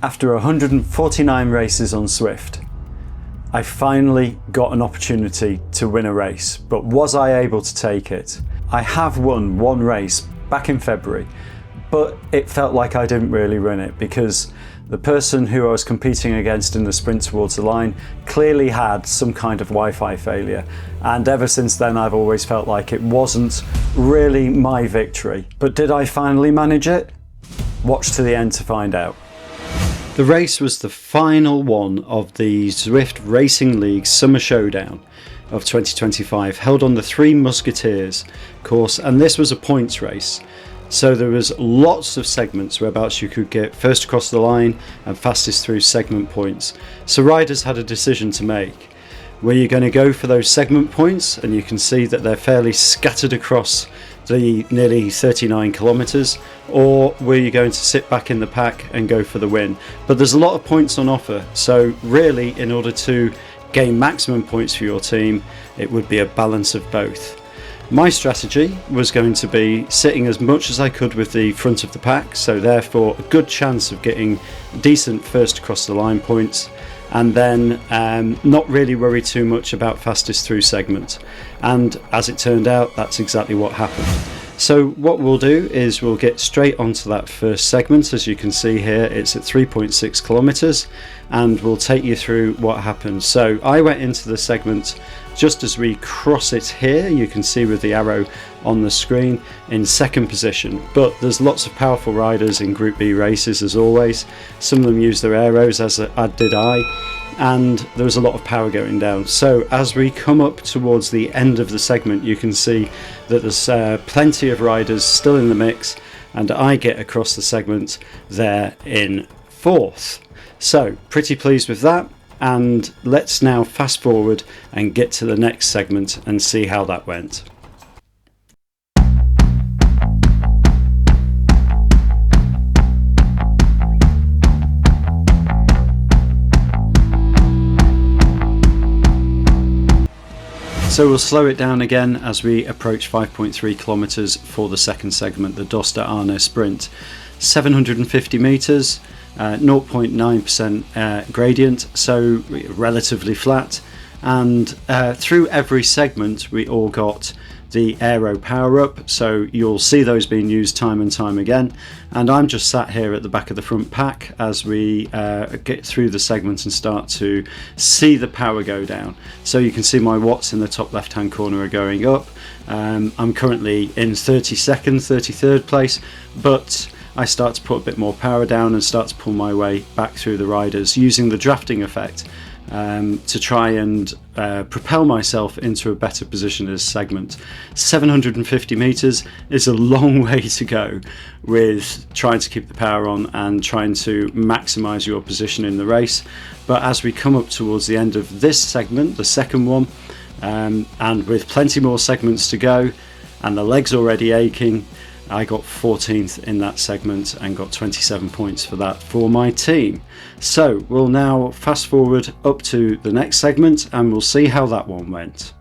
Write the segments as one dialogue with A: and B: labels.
A: After 149 races on Zwift, I finally got an opportunity to win a race, but was I able to take it? I have won one race back in February, but it felt like I didn't really win it because the person who I was competing against in the sprint towards the line clearly had some kind of Wi-Fi failure, and ever since then I've always felt like it wasn't really my victory. But did I finally manage it? Watch to the end to find out. The race was the final one of the Zwift Racing League Summer Showdown of 2025, held on the Three Musketeers course, and this was a points race. So there was lots of segments whereabouts you could get first across the line and fastest through segment points. So riders had a decision to make. Were you going to go for those segment points? And you can see that they're fairly scattered across the nearly 39 kilometers, or were you going to sit back in the pack and go for the win? But there's a lot of points on offer, so really in order to gain maximum points for your team, it would be a balance of both. My strategy was going to be sitting as much as I could with the front of the pack, so therefore a good chance of getting decent first across the line points, and then not really worry too much about fastest through segment. And as it turned out, that's exactly what happened. So what we'll do is we'll get straight onto that first segment. As you can see here, it's at 3.6 kilometers, and we'll take you through what happened. So I went into the segment just as we cross it here. You can see with the arrow on the screen in second position, but there's lots of powerful riders in Group B races as always. Some of them use their arrows, as did I, and there was a lot of power going down. So as we come up towards the end of the segment, you can see that there's plenty of riders still in the mix, and I get across the segment there in fourth. So pretty pleased with that, and let's now fast forward and get to the next segment and see how that went. So we'll slow it down again as we approach 5.3 kilometers for the second segment, the Doster Arne Sprint. 750 meters, 0.9% gradient, so relatively flat, and through every segment we all got the aero power up, so you'll see those being used time and time again. And I'm just sat here at the back of the front pack as we get through the segment and start to see the power go down. So you can see my watts in the top left hand corner are going up. I'm currently in 32nd, 33rd place, but I start to put a bit more power down and start to pull my way back through the riders using the drafting effect to try and propel myself into a better position as segment. 750 meters is a long way to go with trying to keep the power on and trying to maximize your position in the race. But as we come up towards the end of this segment, the second one, and with plenty more segments to go and the legs already aching, I got 14th in that segment and got 27 points for that for my team. So we'll now fast forward up to the next segment and we'll see how that one went.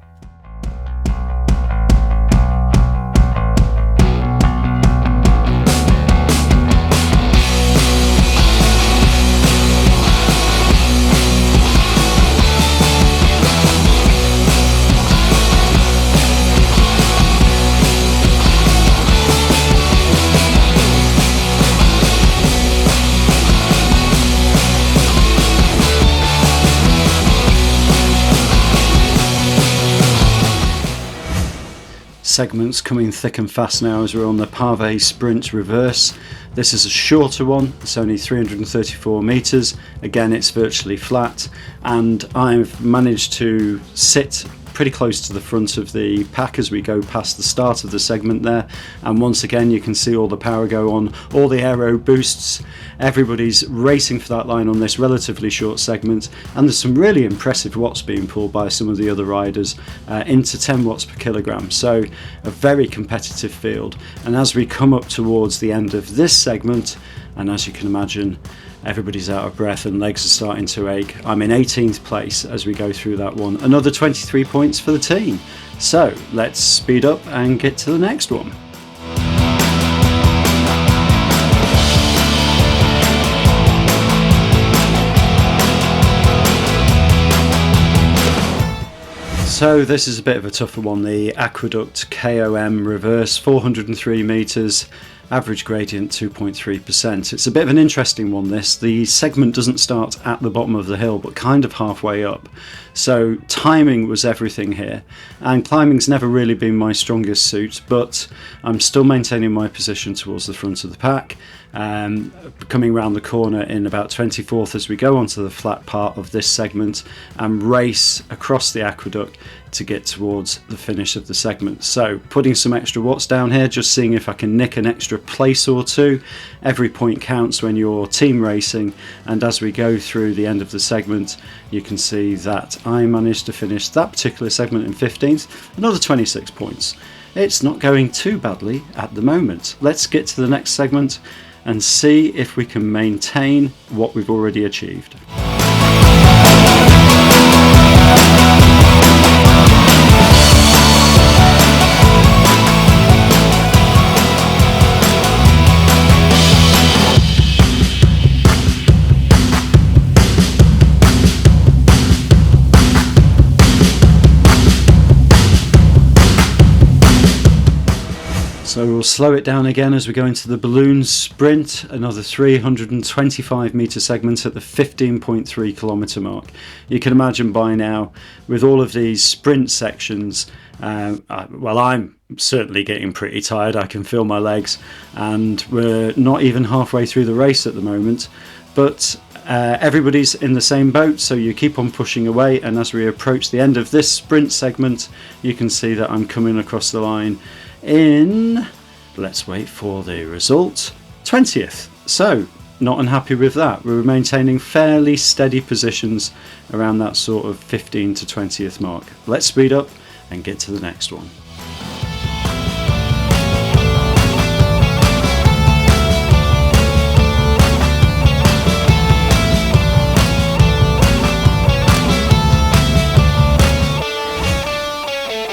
A: Segments coming thick and fast now as we're on the Pave Sprint Reverse. This is a shorter one, it's only 334 meters. Again, it's virtually flat, and I've managed to sit pretty close to the front of the pack as we go past the start of the segment there, and once again you can see all the power go on, all the aero boosts. Everybody's racing for that line on this relatively short segment, and there's some really impressive watts being pulled by some of the other riders, into 10 watts per kilogram, so a very competitive field. And as we come up towards the end of this segment, and as you can imagine, everybody's out of breath and legs are starting to ache. I'm in 18th place as we go through that one. Another 23 points for the team. So let's speed up and get to the next one. So this is a bit of a tougher one, the Aqueduct KOM reverse, 403 metres, average gradient 2.3%. It's a bit of an interesting one, this. The segment doesn't start at the bottom of the hill but kind of halfway up. So timing was everything here, and climbing's never really been my strongest suit, but I'm still maintaining my position towards the front of the pack. Coming round the corner in about 24th as we go onto the flat part of this segment and race across the aqueduct to get towards the finish of the segment. So putting some extra watts down here, just seeing if I can nick an extra place or two. Every point counts when you're team racing, and as we go through the end of the segment you can see that I managed to finish that particular segment in 15th, another 26 points. It's not going too badly at the moment. Let's get to the next segment and see if we can maintain what we've already achieved. So we'll slow it down again as we go into the balloon sprint, another 325 metre segment at the 15.3 kilometre mark. You can imagine by now, with all of these sprint sections, well, I'm certainly getting pretty tired. I can feel my legs, and we're not even halfway through the race at the moment, but everybody's in the same boat, so you keep on pushing away, and as we approach the end of this sprint segment you can see that I'm coming across the line in, let's wait for the result, 20th. So not unhappy with that. We're maintaining fairly steady positions around that sort of 15 to 20th mark. Let's speed up and get to the next one.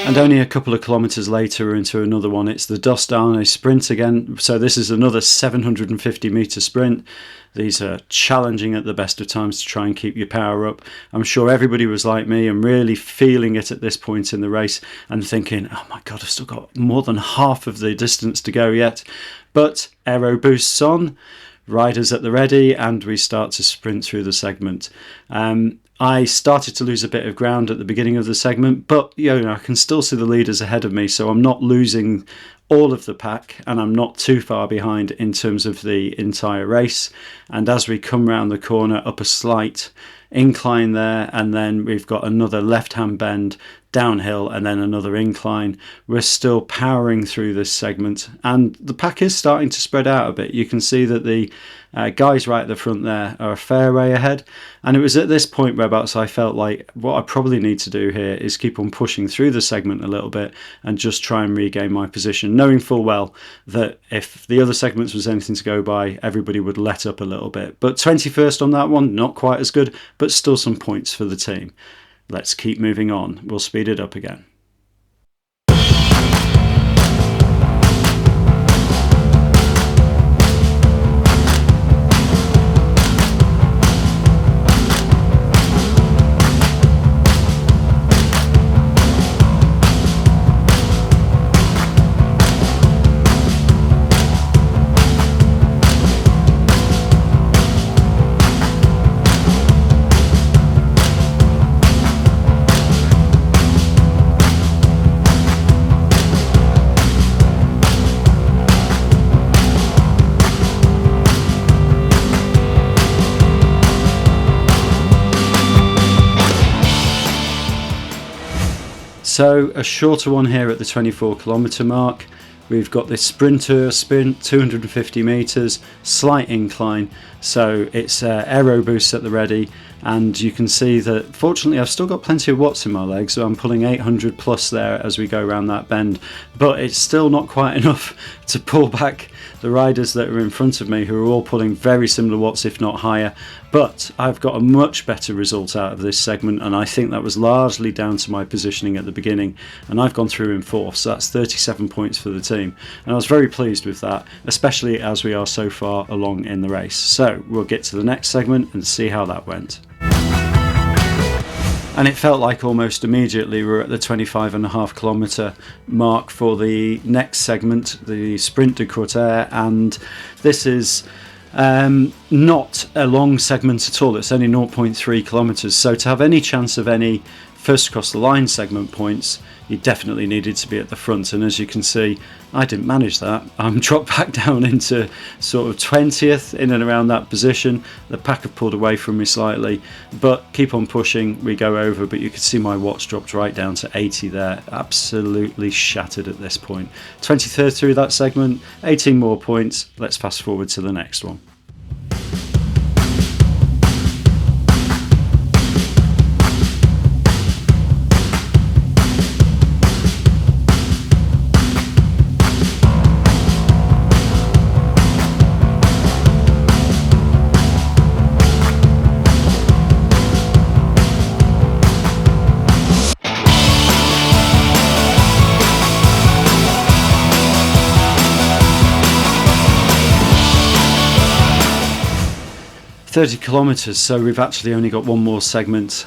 A: And only a couple of kilometres later we're into another one. It's the Dostane sprint again. So this is another 750 metre sprint. These are challenging at the best of times to try and keep your power up. I'm sure everybody was like me and really feeling it at this point in the race and thinking, oh my God, I've still got more than half of the distance to go yet. But aero boosts on, riders at the ready, and we start to sprint through the segment. I started to lose a bit of ground at the beginning of the segment, but I can still see the leaders ahead of me, so I'm not losing all of the pack and I'm not too far behind in terms of the entire race. And as we come round the corner, up a slight incline there, and then we've got another left-hand bend downhill and then another incline, we're still powering through this segment and the pack is starting to spread out a bit. You can see that the guys right at the front there are a fair way ahead, and it was at this point whereabouts I felt like what I probably need to do here is keep on pushing through the segment a little bit and just try and regain my position, knowing full well that if the other segments was anything to go by, everybody would let up a little bit. But 21st on that one, not quite as good, but still some points for the team. Let's keep moving on. We'll speed it up again. So a shorter one here at the 24 kilometre mark. We've got this sprinter sprint, 250 metres, slight incline, so it's aero boost at the ready, and you can see that fortunately I've still got plenty of watts in my legs, so I'm pulling 800 plus there as we go around that bend, but it's still not quite enough to pull back the riders that are in front of me, who are all pulling very similar watts if not higher. But I've got a much better result out of this segment, and I think that was largely down to my positioning at the beginning, and I've gone through in fourth, so that's 37 points for the team, and I was very pleased with that, especially as we are so far along in the race. So we'll get to the next segment and see how that went. And it felt like almost immediately we were at the 25.5 kilometre mark for the next segment, the Sprint de Cortaire, and this is not a long segment at all. It's only 0.3 kilometres, so to have any chance of any first across the line segment points, you definitely needed to be at the front, and as you can see, I didn't manage that. I'm dropped back down into sort of 20th, in and around that position. The pack have pulled away from me slightly, but keep on pushing, we go over, but you can see my watch dropped right down to 80 there. Absolutely shattered at this point. 23rd through that segment, 18 more points. Let's fast forward to the next one. .30 kilometres, so we've actually only got one more segment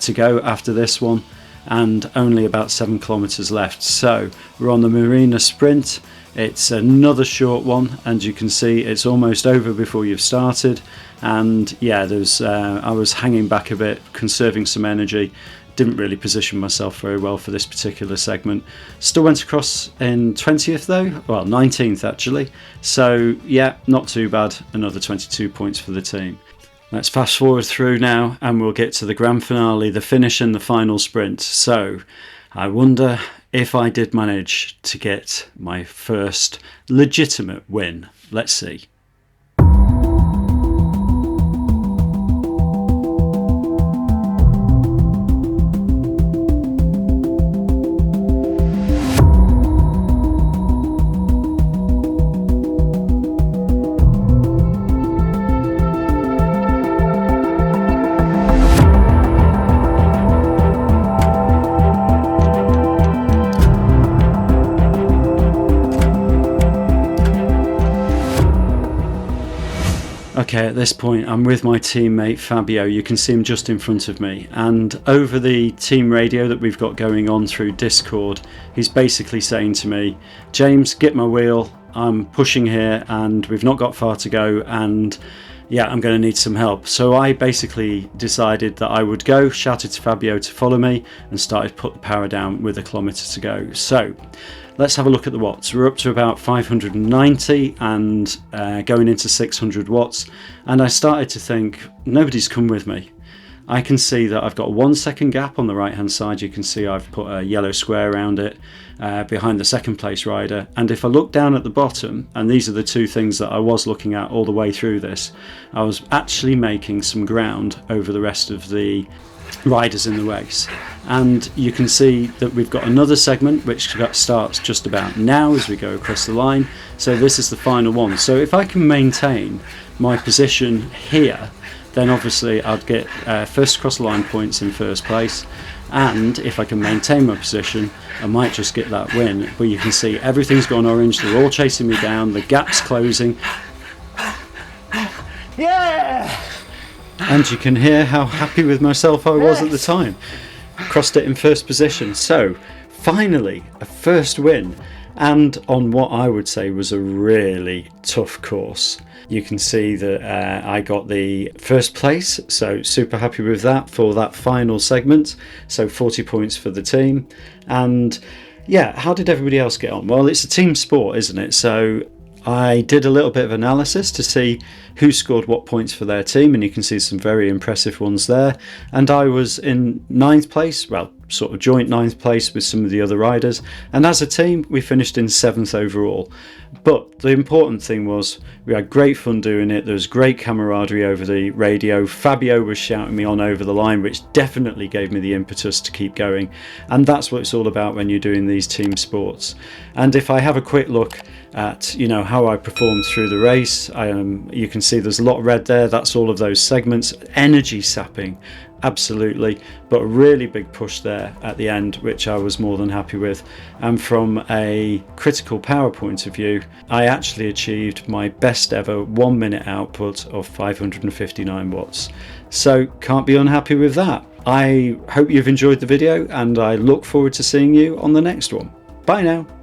A: to go after this one, and only about 7 kilometres left. So we're on the Marina Sprint. It's another short one, and you can see it's almost over before you've started. And yeah, I was hanging back a bit, conserving some energy. Didn't really position myself very well for this particular segment. Still went across in 20th though, well 19th actually. So yeah, not too bad. Another 22 points for the team. Let's fast forward through now and we'll get to the grand finale, the finish and the final sprint. So I wonder if I did manage to get my first legitimate win. Let's see. Okay, at this point I'm with my teammate Fabio. You can see him just in front of me, and over the team radio that we've got going on through Discord, he's basically saying to me, James, get my wheel, I'm pushing here and we've not got far to go, and yeah, I'm going to need some help. So I basically decided that I would go, shouted to Fabio to follow me, and started to put the power down with a kilometre to go. So let's have a look at the watts. We're up to about 590 and going into 600 watts, and I started to think, nobody's come with me. I can see that I've got a 1 second gap on the right hand side. You can see I've put a yellow square around it behind the second place rider, and if I look down at the bottom, and these are the two things that I was looking at all the way through this, I was actually making some ground over the rest of the riders in the race. And you can see that we've got another segment which starts just about now as we go across the line. So this is the final one. So if I can maintain my position here, then obviously I'd get first across the line points in first place, and if I can maintain my position I might just get that win. But you can see everything's gone orange, they're all chasing me down, the gap's closing. Yeah! And you can hear how happy with myself I was at the time. Crossed it in first position. So finally a first win, and on what I would say was a really tough course. You can see that I got the first place, so super happy with that for that final segment. So 40 points for the team. And yeah, how did everybody else get on? Well, it's a team sport, isn't it? So I did a little bit of analysis to see who scored what points for their team, and you can see some very impressive ones there. And I was in 9th place, well, sort of joint 9th place with some of the other riders, and as a team we finished in 7th overall. But the important thing was we had great fun doing it. There was great camaraderie over the radio. Fabio was shouting me on over the line, which definitely gave me the impetus to keep going, and that's what it's all about when you're doing these team sports. And if I have a quick look at how I performed through the race, you can see there's a lot of red there. That's all of those segments, energy sapping, absolutely, but a really big push there at the end, which I was more than happy with. And from a critical power point of view, I actually achieved my best ever 1 minute output of 559 watts, so can't be unhappy with that. I hope you've enjoyed the video and I look forward to seeing you on the next one. Bye now.